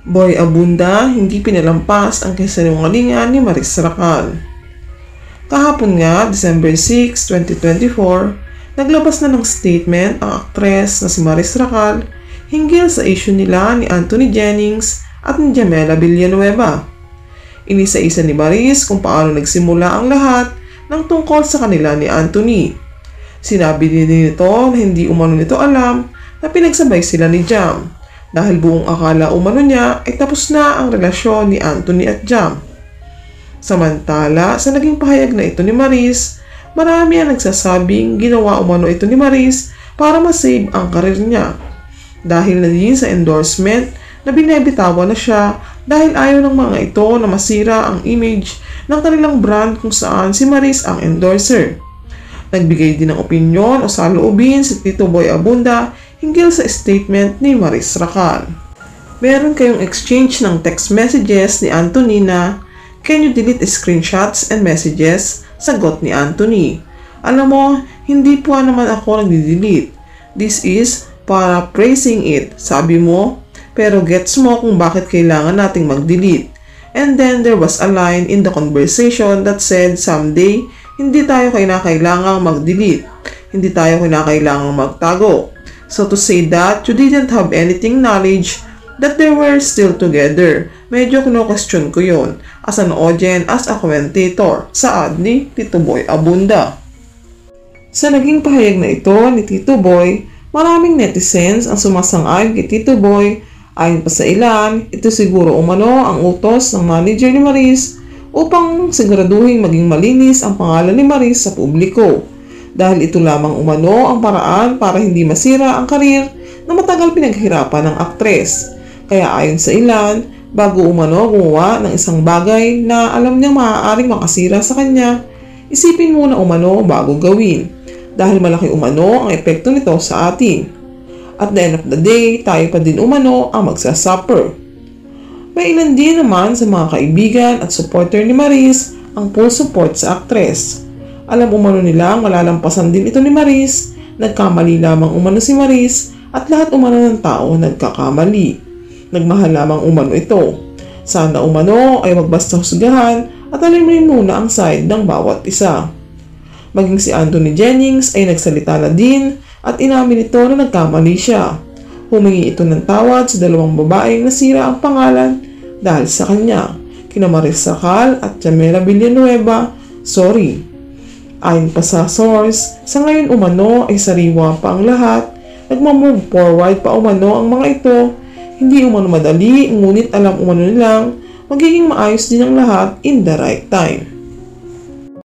Boy Abunda, hindi pinalampas ang kasinungalingan ni Maris Racal. Kahapon nga, December 6, 2024, naglabas na ng statement ang aktres na si Maris Racal hinggil sa issue nila ni Anthony Jennings at ni Jamela Villanueva. Inisa-isa ni Maris kung paano nagsimula ang lahat ng tungkol sa kanila ni Anthony. Sinabi din nito na hindi umano nito alam na pinagsabay sila ni Jam dahil buong akala umano niya ay tapos na ang relasyon ni Anthony at Jam. Samantala, sa naging pahayag na ito ni Maris, marami ang nagsasabing ginawa umano ito ni Maris para masave ang karir niya. Dahil na din sa endorsement na binabitawan na siya dahil ayaw ng mga ito na masira ang image ng kanilang brand kung saan si Maris ang endorser. Nagbigay din ng opinyon o saloobin si Tito Boy Abunda hinggil sa statement ni Maris Racal. Meron kayong exchange ng text messages ni Anthony na, "Can you delete screenshots and messages?" Sagot ni Anthony, "Alam mo, hindi po naman ako nagdi-delete. This is para praising it, sabi mo, pero gets mo kung bakit kailangan nating mag-delete." And then there was a line in the conversation that said someday, hindi tayo kailangang mag-delete. Hindi tayo kailangang magtago. So to say that you didn't have anything knowledge that they were still together. Medyo kino-question ko yun as an audience, as a commentator sa ad ni Tito Boy Abunda. Sa naging pahayag na ito ni Tito Boy, maraming netizens ang sumasang-ayon kay Tito Boy. Ayon pa sa ilan, ito siguro umano ang utos ng manager ni Maris upang siguraduhin maging malinis ang pangalan ni Maris sa publiko. Dahil ito lamang umano ang paraan para hindi masira ang karir na matagal pinaghirapan ng aktres. Kaya ayon sa ilan, bago umano gumawa ng isang bagay na alam niyang maaaring makasira sa kanya, isipin muna umano bago gawin. Dahil malaki umano ang epekto nito sa atin. At the end of the day, tayo pa din umano ang magsasuffer. May ilan din naman sa mga kaibigan at supporter ni Maris ang full support sa aktres. Alam umano nilang malalampasan din ito ni Maris, nagkamali lamang umano si Maris at lahat umano ng tao nagkakamali. Nagmahal lamang umano ito. Sana umano ay magbasta husgahan at alimin muna ang side ng bawat isa. Maging si Anthony Jennings ay nagsalita na din at inamin ito na nagkamali siya. Humingi ito ng tawad sa dalawang babaeng nasira ang pangalan dahil sa kanya. Kina Maris Racal at Jamela Villanueva, sorry. Ayon pa sa source, sa ngayon umano ay sariwa pa ang lahat, nagmamove forward pa umano ang mga ito, hindi umano madali ngunit alam umano nilang magiging maayos din ang lahat in the right time.